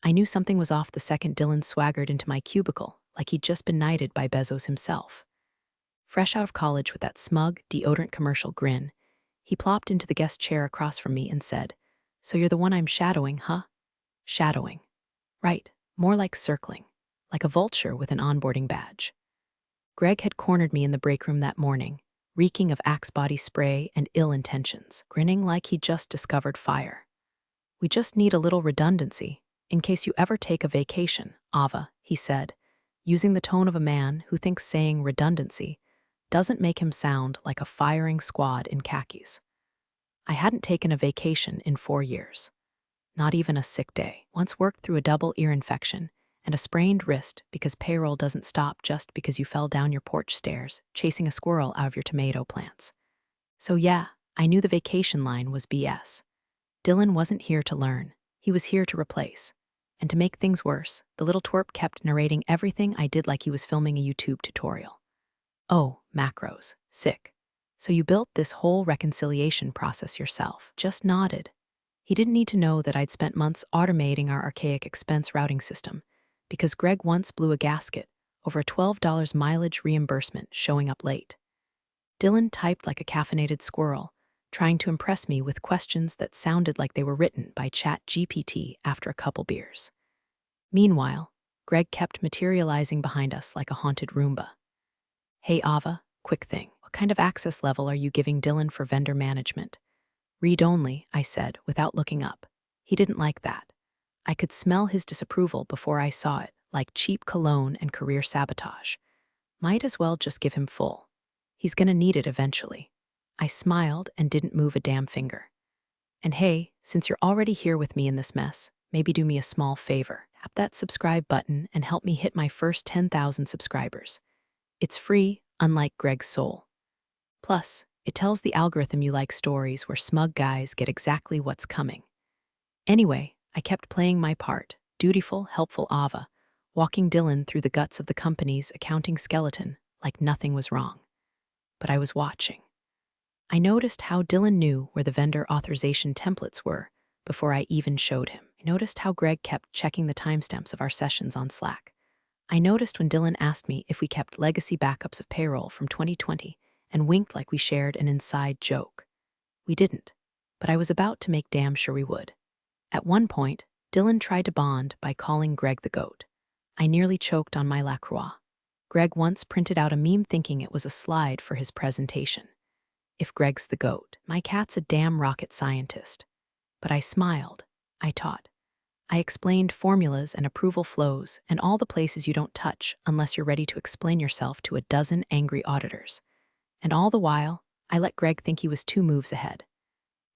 I knew something was off the second Dylan swaggered into my cubicle, like he'd just been knighted by Bezos himself. Fresh out of college with that smug, deodorant commercial grin, he plopped into the guest chair across from me and said, "So you're the one I'm shadowing, huh?" Shadowing. Right, more like circling, like a vulture with an onboarding badge. Greg had cornered me in the break room that morning, reeking of Axe body spray and ill intentions, grinning like he'd just discovered fire. "We just need a little redundancy, in case you ever take a vacation, Ava," he said, using the tone of a man who thinks saying redundancy doesn't make him sound like a firing squad in khakis. I hadn't taken a vacation in 4 years. Not even a sick day. Once worked through a double ear infection and a sprained wrist because payroll doesn't stop just because you fell down your porch stairs chasing a squirrel out of your tomato plants. So yeah, I knew the vacation line was BS. Dylan wasn't here to learn. He was here to replace. And to make things worse, the little twerp kept narrating everything I did like he was filming a YouTube tutorial. "Oh, macros. Sick. So you built this whole reconciliation process yourself." Just nodded. He didn't need to know that I'd spent months automating our archaic expense routing system, because Greg once blew a gasket over a $12 mileage reimbursement showing up late. Dylan typed like a caffeinated squirrel, trying to impress me with questions that sounded like they were written by ChatGPT after a couple beers. Meanwhile, Greg kept materializing behind us like a haunted Roomba. "Hey Ava, quick thing. What kind of access level are you giving Dylan for vendor management?" "Read only," I said, without looking up. He didn't like that. I could smell his disapproval before I saw it, like cheap cologne and career sabotage. Might as well just give him full. He's gonna need it eventually. I smiled and didn't move a damn finger. "And hey, since you're already here with me in this mess, maybe do me a small favor. Tap that subscribe button and help me hit my first 10,000 subscribers. It's free, unlike Greg's soul. Plus, it tells the algorithm you like stories where smug guys get exactly what's coming." Anyway, I kept playing my part, dutiful, helpful Ava, walking Dylan through the guts of the company's accounting skeleton like nothing was wrong. But I was watching. I noticed how Dylan knew where the vendor authorization templates were before I even showed him. I noticed how Greg kept checking the timestamps of our sessions on Slack. I noticed when Dylan asked me if we kept legacy backups of payroll from 2020 and winked like we shared an inside joke. We didn't, but I was about to make damn sure we would. At one point, Dylan tried to bond by calling Greg the goat. I nearly choked on my La Croix. Greg once printed out a meme thinking it was a slide for his presentation. If Greg's the goat, my cat's a damn rocket scientist. But I smiled. I taught. I explained formulas and approval flows and all the places you don't touch unless you're ready to explain yourself to a dozen angry auditors. And all the while, I let Greg think he was 2 moves ahead.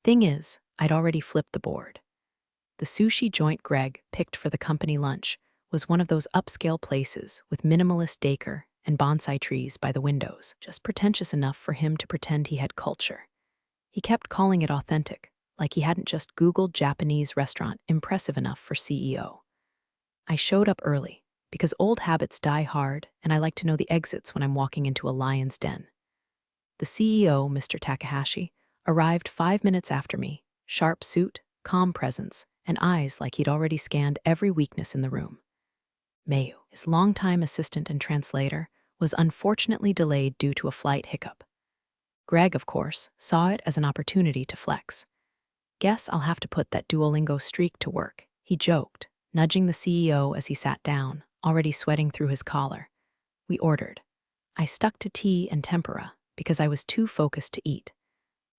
Thing is, I'd already flipped the board. The sushi joint Greg picked for the company lunch was one of those upscale places with minimalist decor and bonsai trees by the windows, just pretentious enough for him to pretend he had culture. He kept calling it authentic, like he hadn't just Googled Japanese restaurant impressive enough for CEO. I showed up early, because old habits die hard and I like to know the exits when I'm walking into a lion's den. The CEO, Mr. Takahashi, arrived 5 minutes after me, sharp suit, calm presence, and eyes like he'd already scanned every weakness in the room. Mayu, his longtime assistant and translator, was unfortunately delayed due to a flight hiccup. Greg, of course, saw it as an opportunity to flex. "Guess I'll have to put that Duolingo streak to work," he joked, nudging the CEO as he sat down, already sweating through his collar. We ordered. I stuck to tea and tempura because I was too focused to eat.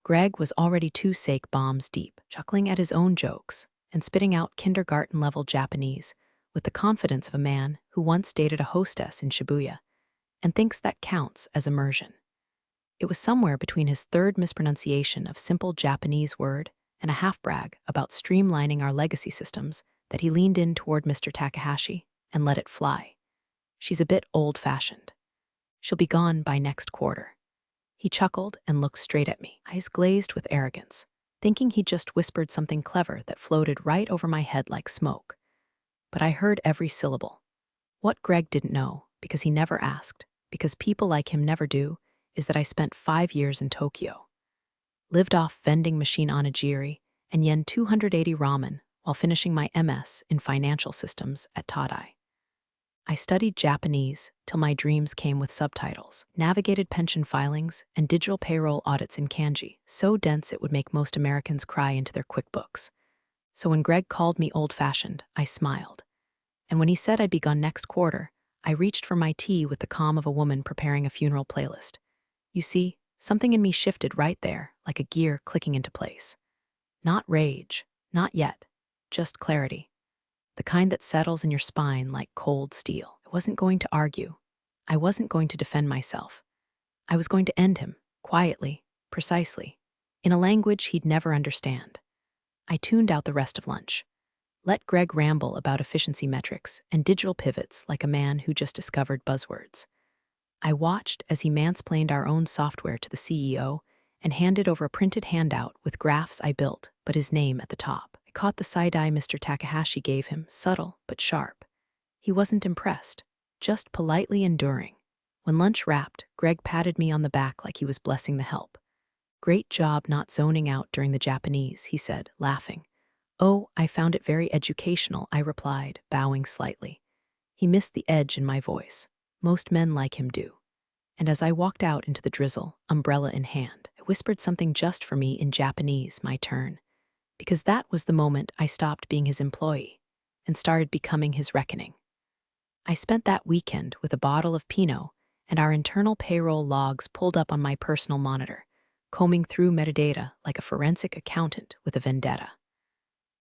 Greg was already 2 sake bombs deep, chuckling at his own jokes and spitting out kindergarten-level Japanese with the confidence of a man who once dated a hostess in Shibuya and thinks that counts as immersion. It was somewhere between his 3rd mispronunciation of simple Japanese word and a half-brag about streamlining our legacy systems that he leaned in toward Mr. Takahashi and let it fly. "She's a bit old-fashioned. She'll be gone by next quarter." He chuckled and looked straight at me, eyes glazed with arrogance, thinking he'd just whispered something clever that floated right over my head like smoke. But I heard every syllable. What Greg didn't know, because he never asked, because people like him never do, is that I spent 5 years in Tokyo. Lived off vending machine onigiri and yen 280 ramen while finishing my MS in financial systems at Tadai. I studied Japanese till my dreams came with subtitles, navigated pension filings, and digital payroll audits in kanji, so dense it would make most Americans cry into their QuickBooks. So when Greg called me old-fashioned, I smiled. And when he said I'd be gone next quarter, I reached for my tea with the calm of a woman preparing a funeral playlist. You see, something in me shifted right there, like a gear clicking into place. Not rage, not yet, just clarity. The kind that settles in your spine like cold steel. I wasn't going to argue. I wasn't going to defend myself. I was going to end him, quietly, precisely, in a language he'd never understand. I tuned out the rest of lunch. Let Greg ramble about efficiency metrics and digital pivots like a man who just discovered buzzwords. I watched as he mansplained our own software to the CEO and handed over a printed handout with graphs I built, but his name at the top. I caught the side-eye Mr. Takahashi gave him, subtle but sharp. He wasn't impressed, just politely enduring. When lunch wrapped, Greg patted me on the back like he was blessing the help. "Great job not zoning out during the Japanese," he said, laughing. "Oh, I found it very educational," I replied, bowing slightly. He missed the edge in my voice. Most men like him do. And as I walked out into the drizzle, umbrella in hand, I whispered something just for me in Japanese, my turn. Because that was the moment I stopped being his employee and started becoming his reckoning. I spent that weekend with a bottle of Pinot and our internal payroll logs pulled up on my personal monitor, combing through metadata like a forensic accountant with a vendetta.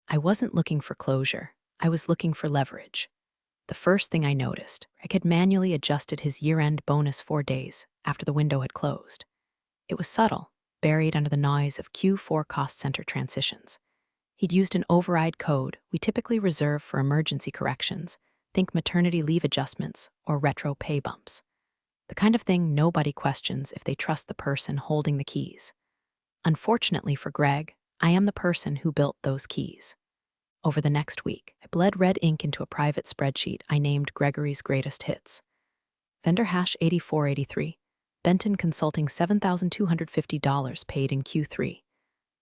I wasn't looking for closure. I was looking for leverage. The first thing I noticed, Greg had manually adjusted his year-end bonus 4 days after the window had closed. It was subtle, buried under the noise of Q4 cost center transitions. He'd used an override code we typically reserve for emergency corrections, think maternity leave adjustments or retro pay bumps. The kind of thing nobody questions if they trust the person holding the keys. Unfortunately for Greg, I am the person who built those keys. Over the next week, I bled red ink into a private spreadsheet I named Gregory's Greatest Hits. Vendor hash 8483, Benton Consulting $7,250 paid in Q3.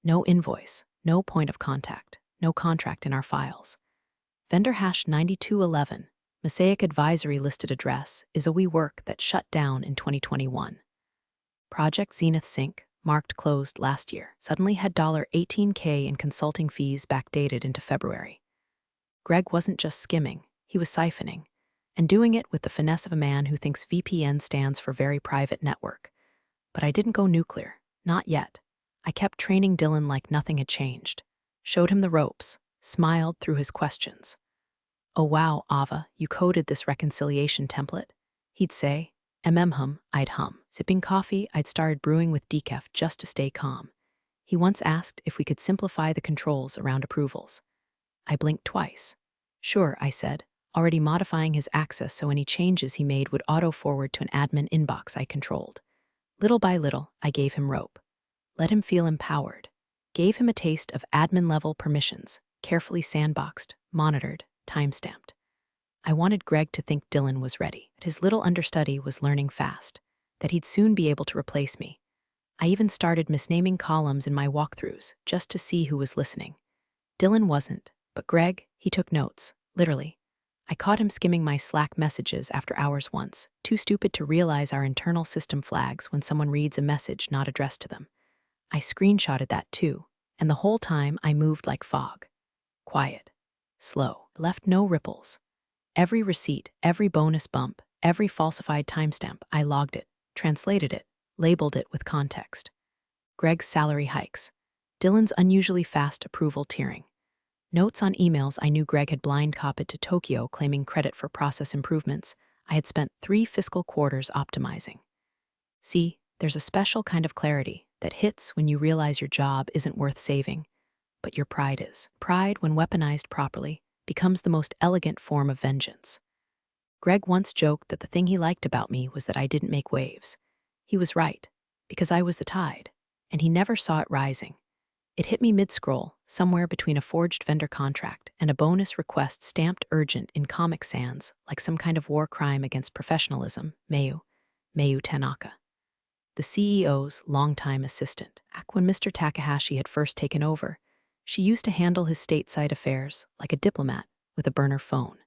No invoice, no point of contact, no contract in our files. Vendor hash 9211, Mosaic Advisory listed address is a WeWork that shut down in 2021. Project Zenith Sync, marked closed last year, suddenly had $18K in consulting fees backdated into February. Greg wasn't just skimming, he was siphoning, and doing it with the finesse of a man who thinks VPN stands for Very Private Network. But I didn't go nuclear, not yet. I kept training Dylan like nothing had changed, showed him the ropes, smiled through his questions. "Oh wow, Ava, you coded this reconciliation template?" He'd say. Hum, I'd hum. Sipping coffee, I'd started brewing with decaf just to stay calm. He once asked if we could simplify the controls around approvals. I blinked twice. "Sure," I said, already modifying his access so any changes he made would auto-forward to an admin inbox I controlled. Little by little, I gave him rope. Let him feel empowered. Gave him a taste of admin-level permissions, carefully sandboxed, monitored, timestamped. I wanted Greg to think Dylan was ready, that his little understudy was learning fast, that he'd soon be able to replace me. I even started misnaming columns in my walkthroughs just to see who was listening. Dylan wasn't, but Greg, he took notes, literally. I caught him skimming my Slack messages after hours once, too stupid to realize our internal system flags when someone reads a message not addressed to them. I screenshotted that too, and the whole time I moved like fog. Quiet. Slow. Left no ripples. Every receipt, every bonus bump, every falsified timestamp, I logged it, translated it, labeled it with context. Greg's salary hikes. Dylan's unusually fast approval tiering. Notes on emails I knew Greg had blind copied to Tokyo claiming credit for process improvements I had spent 3 fiscal quarters optimizing. See, there's a special kind of clarity that hits when you realize your job isn't worth saving, but your pride is. Pride, when weaponized properly, becomes the most elegant form of vengeance. Greg once joked that the thing he liked about me was that I didn't make waves. He was right, because I was the tide, and he never saw it rising. It hit me mid-scroll, somewhere between a forged vendor contract and a bonus request stamped urgent in Comic Sans, like some kind of war crime against professionalism, Mayu Tanaka. The CEO's longtime assistant. Back when Mr. Takahashi had first taken over, She used to handle his stateside affairs like a diplomat with a burner phone.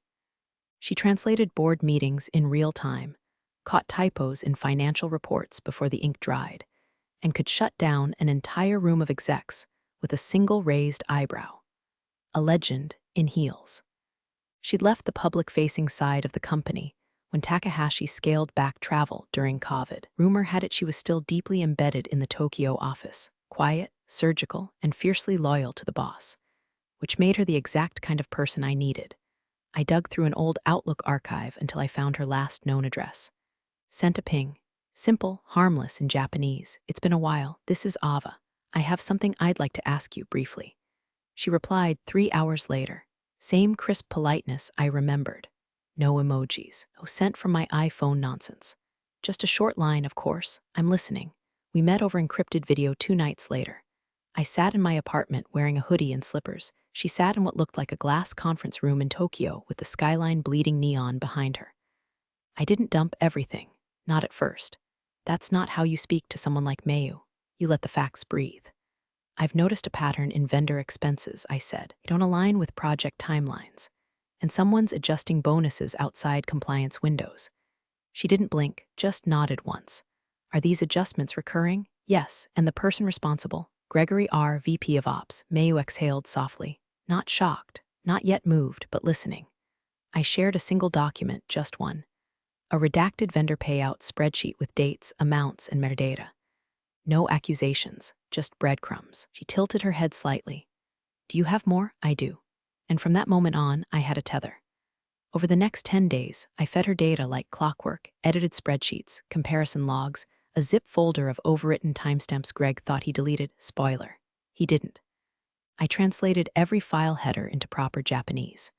She translated board meetings in real time, caught typos in financial reports before the ink dried, and could shut down an entire room of execs with a single raised eyebrow. A legend in heels. She'd left the public-facing side of the company when Takahashi scaled back travel during COVID. Rumor had it she was still deeply embedded in the Tokyo office, quiet, surgical, and fiercely loyal to the boss, which made her the exact kind of person I needed. I dug through an old Outlook archive until I found her last known address. Sent a ping. Simple, harmless in Japanese. It's been a while. This is Ava. I have something I'd like to ask you briefly. She replied 3 hours later. Same crisp politeness I remembered. No emojis. No sent from my iPhone nonsense. Just a short line, of course. I'm listening. We met over encrypted video 2 nights later. I sat in my apartment wearing a hoodie and slippers. She sat in what looked like a glass conference room in Tokyo with the skyline bleeding neon behind her. I didn't dump everything. Not at first. That's not how you speak to someone like Mayu. You let the facts breathe. I've noticed a pattern in vendor expenses, I said. They don't align with project timelines. And someone's adjusting bonuses outside compliance windows. She didn't blink, just nodded once. Are these adjustments recurring? Yes, and the person responsible, Gregory R., VP of Ops. Mayu exhaled softly. Not shocked, not yet moved, but listening. I shared a single document, just one. A redacted vendor payout spreadsheet with dates, amounts, and metadata. No accusations, just breadcrumbs. She tilted her head slightly. Do you have more? I do. And from that moment on, I had a tether. Over the next 10 days, I fed her data like clockwork, edited spreadsheets, comparison logs, a zip folder of overwritten timestamps Greg thought he deleted. Spoiler. He didn't. I translated every file header into proper Japanese.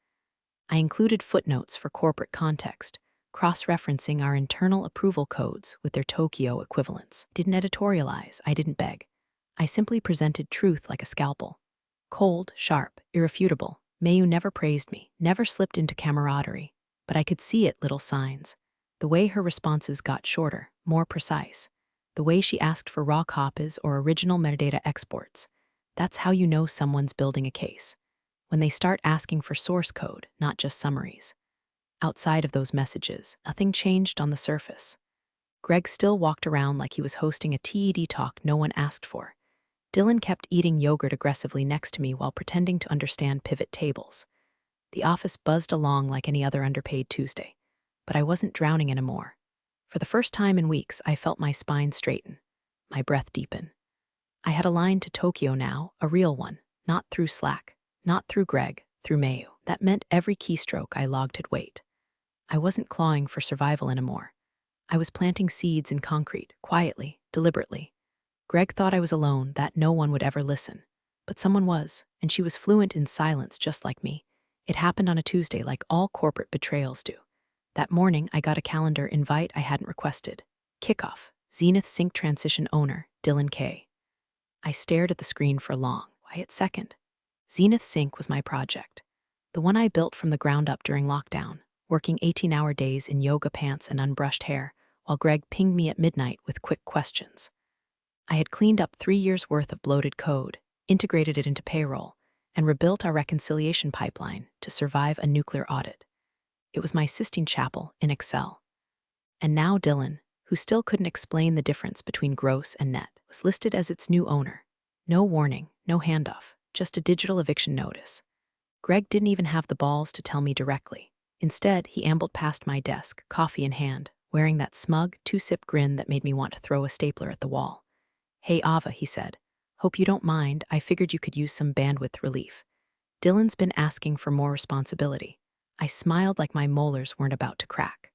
I included footnotes for corporate context, cross-referencing our internal approval codes with their Tokyo equivalents. Didn't editorialize, I didn't beg. I simply presented truth like a scalpel. Cold, sharp, irrefutable. Mayu never praised me, never slipped into camaraderie, but I could see it, little signs. The way her responses got shorter, more precise. The way she asked for raw copies or original metadata exports. That's how you know someone's building a case. When they start asking for source code, not just summaries. Outside of those messages, nothing changed on the surface. Greg still walked around like he was hosting a TED talk no one asked for. Dylan kept eating yogurt aggressively next to me while pretending to understand pivot tables. The office buzzed along like any other underpaid Tuesday, but I wasn't drowning anymore. For the first time in weeks, I felt my spine straighten, my breath deepen. I had a line to Tokyo now, a real one, not through Slack, not through Greg, through Mayu. That meant every keystroke I logged had weight. I wasn't clawing for survival anymore. I was planting seeds in concrete, quietly, deliberately. Greg thought I was alone, that no one would ever listen. But someone was, and she was fluent in silence just like me. It happened on a Tuesday like all corporate betrayals do. That morning, I got a calendar invite I hadn't requested. Kickoff, Zenith Sync Transition Owner, Dylan K. I stared at the screen for a long, quiet second. Zenith Sync was my project. The one I built from the ground up during lockdown, working 18-hour days in yoga pants and unbrushed hair, while Greg pinged me at midnight with quick questions. I had cleaned up 3 years' worth of bloated code, integrated it into payroll, and rebuilt our reconciliation pipeline to survive a nuclear audit. It was my Sistine Chapel in Excel. And now Dylan, who still couldn't explain the difference between gross and net, was listed as its new owner. No warning, no handoff, just a digital eviction notice. Greg didn't even have the balls to tell me directly. Instead, he ambled past my desk, coffee in hand, wearing that smug, two-sip grin that made me want to throw a stapler at the wall. Hey Ava, he said. Hope you don't mind, I figured you could use some bandwidth relief. Dylan's been asking for more responsibility. I smiled like my molars weren't about to crack.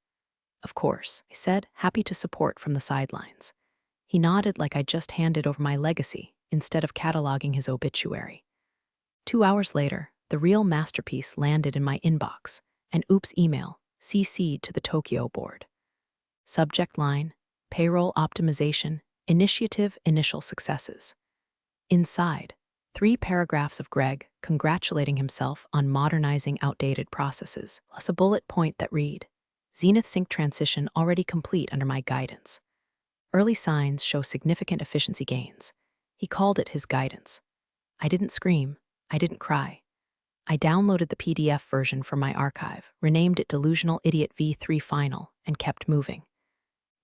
Of course, I said, happy to support from the sidelines. He nodded like I'd just handed over my legacy, instead of cataloging his obituary. 2 hours later, the real masterpiece landed in my inbox, an oops email, CC'd to the Tokyo board. Subject line, payroll optimization, initiative initial successes. Inside, 3 paragraphs of Greg congratulating himself on modernizing outdated processes, plus a bullet point that read, Zenith Sync transition already complete under my guidance. Early signs show significant efficiency gains. He called it his guidance. I didn't scream, I didn't cry. I downloaded the PDF version from my archive, renamed it Delusional Idiot V3 Final, and kept moving.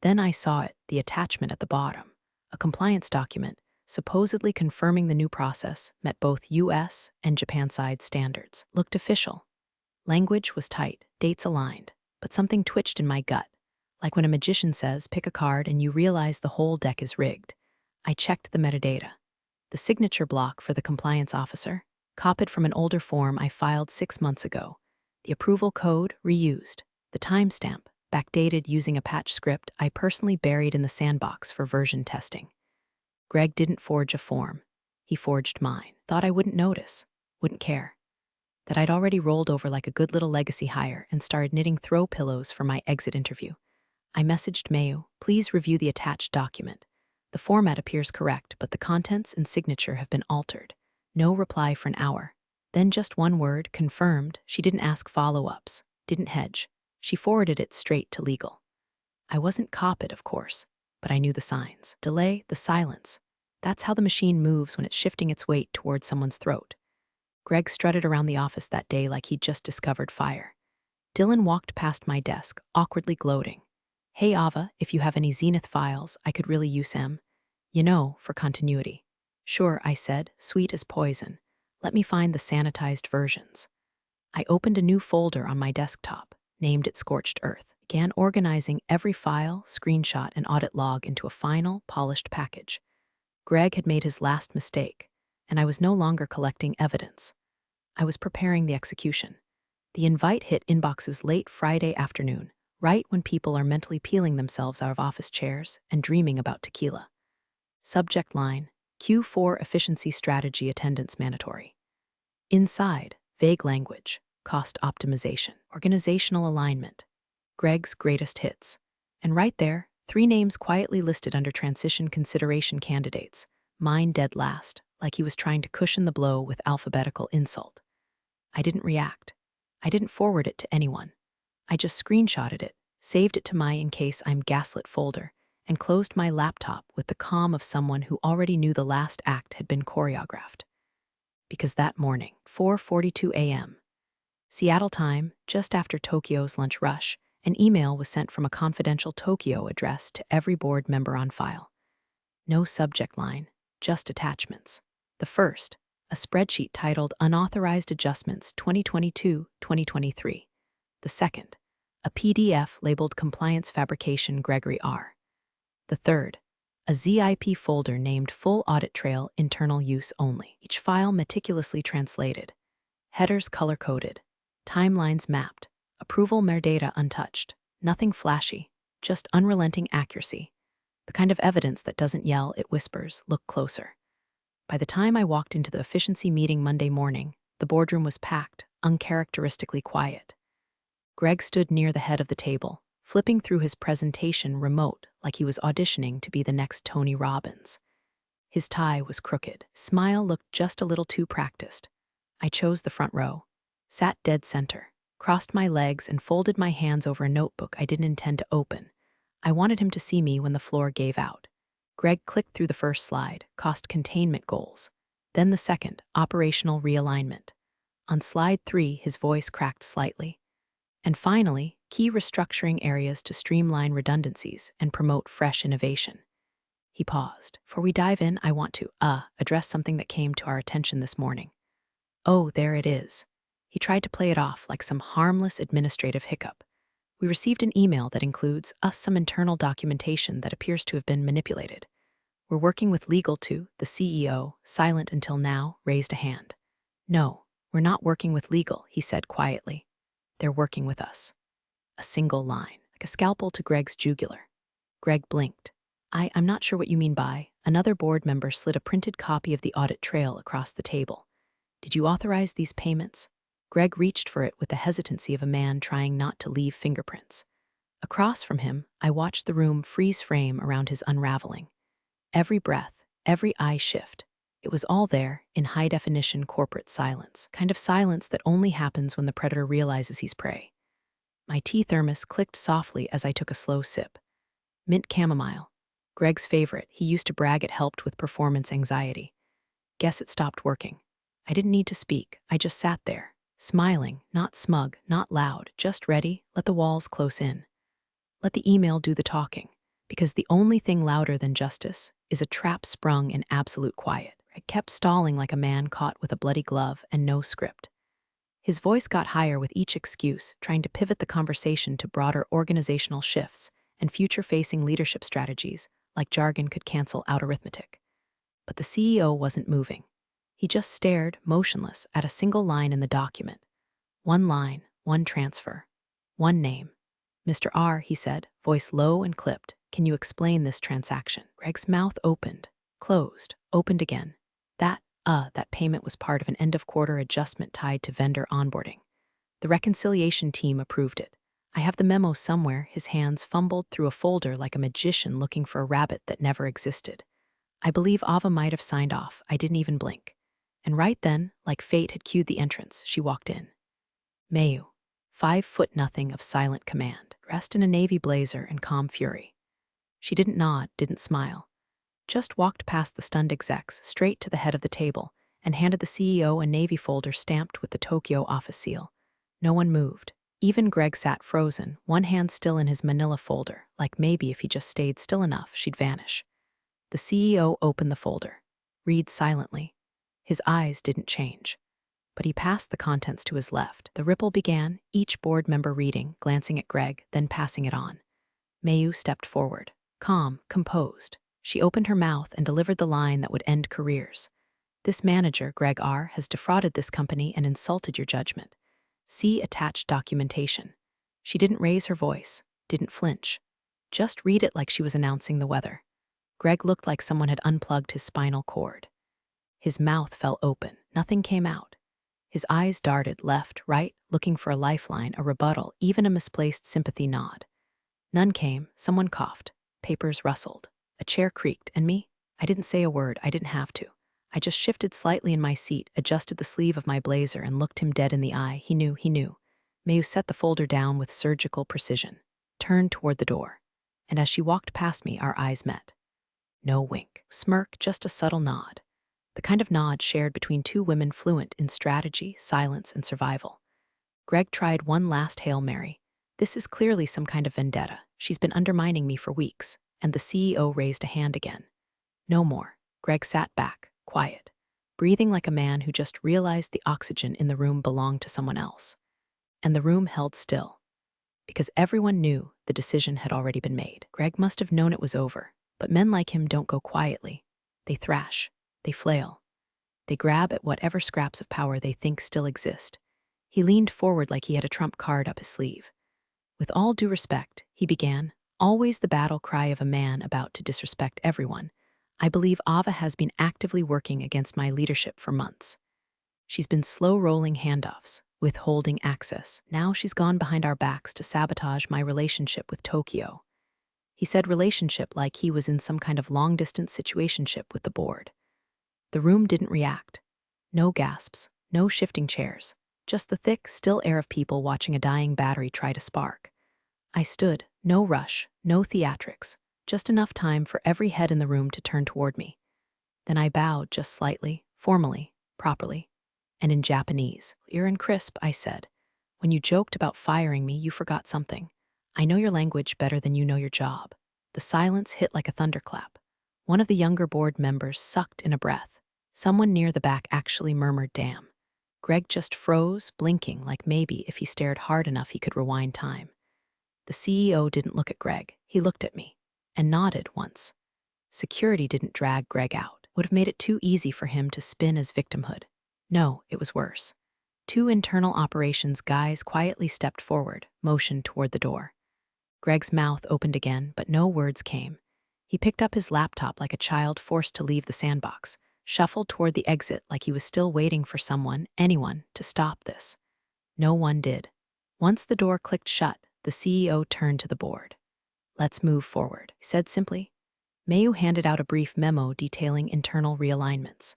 Then I saw it, the attachment at the bottom, a compliance document supposedly confirming the new process met both US and Japan side standards. Looked official. Language was tight, dates aligned, but something twitched in my gut, like when a magician says, pick a card and you realize the whole deck is rigged. I checked the metadata. The signature block for the compliance officer, copied from an older form I filed 6 months ago. The approval code, reused. The timestamp, backdated using a patch script I personally buried in the sandbox for version testing. Greg didn't forge a form. He forged mine. Thought I wouldn't notice, wouldn't care. That I'd already rolled over like a good little legacy hire and started knitting throw pillows for my exit interview. I messaged Mayu, please review the attached document. The format appears correct, but the contents and signature have been altered. No reply for an hour. Then just one word, confirmed. She didn't ask follow-ups, didn't hedge. She forwarded it straight to legal. I wasn't copied, of course, but I knew the signs. Delay, the silence. That's how the machine moves when it's shifting its weight towards someone's throat. Greg strutted around the office that day like he'd just discovered fire. Dylan walked past my desk, awkwardly gloating. Hey Ava, if you have any Zenith files, I could really use them. You know, for continuity. Sure, I said, sweet as poison. Let me find the sanitized versions. I opened a new folder on my desktop, named it Scorched Earth, began organizing every file, screenshot, and audit log into a final, polished package. Greg had made his last mistake, and I was no longer collecting evidence. I was preparing the execution. The invite hit inboxes late Friday afternoon, right when people are mentally peeling themselves out of office chairs and dreaming about tequila. Subject line, Q4 efficiency strategy attendance mandatory. Inside, vague language, cost optimization, organizational alignment, Greg's greatest hits. And right there, 3 names quietly listed under transition consideration candidates, mine dead last, like he was trying to cushion the blow with alphabetical insult. I didn't react. I didn't forward it to anyone. I just screenshotted it, saved it to my in case I'm gaslit folder, and closed my laptop with the calm of someone who already knew the last act had been choreographed. Because that morning, 4:42 a.m., Seattle time, just after Tokyo's lunch rush, an email was sent from a confidential Tokyo address to every board member on file. No subject line, just attachments. The first, a spreadsheet titled Unauthorized Adjustments 2022-2023. The second, a PDF labeled Compliance Fabrication Gregory R. The third, a ZIP folder named Full Audit Trail Internal Use Only. Each file meticulously translated. Headers color-coded. Timelines mapped. Approval metadata untouched. Nothing flashy, just unrelenting accuracy. The kind of evidence that doesn't yell, it whispers, look closer. By the time I walked into the efficiency meeting Monday morning, the boardroom was packed, uncharacteristically quiet. Greg stood near the head of the table, flipping through his presentation remote like he was auditioning to be the next Tony Robbins. His tie was crooked. Smile looked just a little too practiced. I chose the front row, sat dead center, crossed my legs and folded my hands over a notebook I didn't intend to open. I wanted him to see me when the floor gave out. Greg clicked through the first slide, cost containment goals. Then the second, operational realignment. On slide 3, his voice cracked slightly. And finally, key restructuring areas to streamline redundancies and promote fresh innovation. He paused. Before we dive in, I want to, address something that came to our attention this morning. Oh, there it is. He tried to play it off like some harmless administrative hiccup. We received an email that includes some internal documentation that appears to have been manipulated. We're working with legal to, the CEO, silent until now, raised a hand. No, we're not working with legal, he said quietly. They're working with us. A single line, like a scalpel to Greg's jugular. Greg blinked. I'm not sure what you mean by. Another board member slid a printed copy of the audit trail across the table. Did you authorize these payments? Greg reached for it with the hesitancy of a man trying not to leave fingerprints. Across from him, I watched the room freeze frame around his unraveling. Every breath, every eye shift. It was all there in high-definition corporate silence, kind of silence that only happens when the predator realizes he's prey. My tea thermos clicked softly as I took a slow sip. Mint chamomile. Greg's favorite. He used to brag it helped with performance anxiety. Guess it stopped working. I didn't need to speak. I just sat there, smiling, not smug, not loud, just ready. Let the walls close in. Let the email do the talking. Because the only thing louder than justice is a trap sprung in absolute quiet. I kept stalling like a man caught with a bloody glove and no script. His voice got higher with each excuse, trying to pivot the conversation to broader organizational shifts and future-facing leadership strategies, like jargon could cancel out arithmetic. But the CEO wasn't moving. He just stared, motionless, at a single line in the document. One line, one transfer, one name. Mr. R, he said, voice low and clipped, can you explain this transaction? Greg's mouth opened, closed, opened again. That payment was part of an end-of-quarter adjustment tied to vendor onboarding. The reconciliation team approved it. I have the memo somewhere. His hands fumbled through a folder like a magician looking for a rabbit that never existed. I believe Ava might have signed off. I didn't even blink. And right then, like fate had cued the entrance, she walked in. Mayu, 5'0" of silent command, dressed in a navy blazer and calm fury. She didn't nod, didn't smile. Just walked past the stunned execs, straight to the head of the table, and handed the CEO a navy folder stamped with the Tokyo office seal. No one moved. Even Greg sat frozen, one hand still in his manila folder, like maybe if he just stayed still enough, she'd vanish. The CEO opened the folder. Read silently. His eyes didn't change. But he passed the contents to his left. The ripple began, each board member reading, glancing at Greg, then passing it on. Mayu stepped forward, calm, composed. She opened her mouth and delivered the line that would end careers. This manager, Greg R., has defrauded this company and insulted your judgment. See attached documentation. She didn't raise her voice, didn't flinch. Just read it like she was announcing the weather. Greg looked like someone had unplugged his spinal cord. His mouth fell open. Nothing came out. His eyes darted left, right, looking for a lifeline, a rebuttal, even a misplaced sympathy nod. None came. Someone coughed. Papers rustled. A chair creaked, and me? I didn't say a word. I didn't have to. I just shifted slightly in my seat, adjusted the sleeve of my blazer, and looked him dead in the eye. He knew. Mayu set the folder down with surgical precision, turned toward the door, and as she walked past me, our eyes met. No wink, smirk, just a subtle nod. The kind of nod shared between two women fluent in strategy, silence, and survival. Greg tried one last Hail Mary. This is clearly some kind of vendetta. She's been undermining me for weeks. And the CEO raised a hand again. No more. Greg sat back, quiet, breathing like a man who just realized the oxygen in the room belonged to someone else. And the room held still, because everyone knew the decision had already been made. Greg must have known it was over, but men like him don't go quietly. They thrash, they flail, they grab at whatever scraps of power they think still exist. He leaned forward like he had a trump card up his sleeve. With all due respect, he began, always the battle cry of a man about to disrespect everyone, I believe Ava has been actively working against my leadership for months. She's been slow-rolling handoffs, withholding access. Now she's gone behind our backs to sabotage my relationship with Tokyo. He said relationship like he was in some kind of long-distance situationship with the board. The room didn't react. No gasps, no shifting chairs, just the thick, still air of people watching a dying battery try to spark. I stood, no rush, no theatrics, just enough time for every head in the room to turn toward me. Then I bowed just slightly, formally, properly, and in Japanese. Clear and crisp, I said. When you joked about firing me, you forgot something. I know your language better than you know your job. The silence hit like a thunderclap. One of the younger board members sucked in a breath. Someone near the back actually murmured, damn. Greg just froze, blinking like maybe if he stared hard enough he could rewind time. The CEO didn't look at Greg. He looked at me and nodded once. Security didn't drag Greg out. Would have made it too easy for him to spin as victimhood. No, it was worse. Two internal operations guys quietly stepped forward, motioned toward the door. Greg's mouth opened again, but no words came. He picked up his laptop like a child forced to leave the sandbox, shuffled toward the exit like he was still waiting for someone, anyone, to stop this. No one did. Once the door clicked shut, the CEO turned to the board. Let's move forward, he said simply. Mayu handed out a brief memo detailing internal realignments.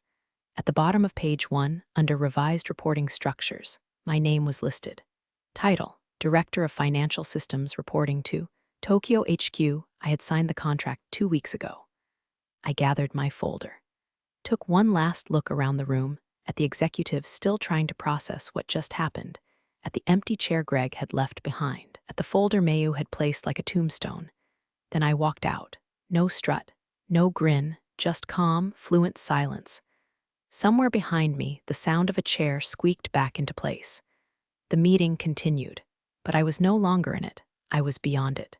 At the bottom of page 1, under Revised Reporting Structures, my name was listed. Title, Director of Financial Systems reporting to Tokyo HQ. I had signed the contract 2 weeks ago. I gathered my folder. Took one last look around the room, at the executives still trying to process what just happened, at the empty chair Greg had left behind, at the folder Mayu had placed like a tombstone. Then I walked out. No strut, no grin, just calm, fluent silence. Somewhere behind me, the sound of a chair squeaked back into place. The meeting continued, but I was no longer in it. I was beyond it.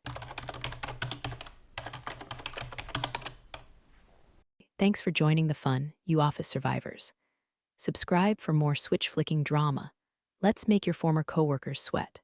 Thanks for joining the fun, you office survivors. Subscribe for more switch-flicking drama. Let's make your former coworkers sweat.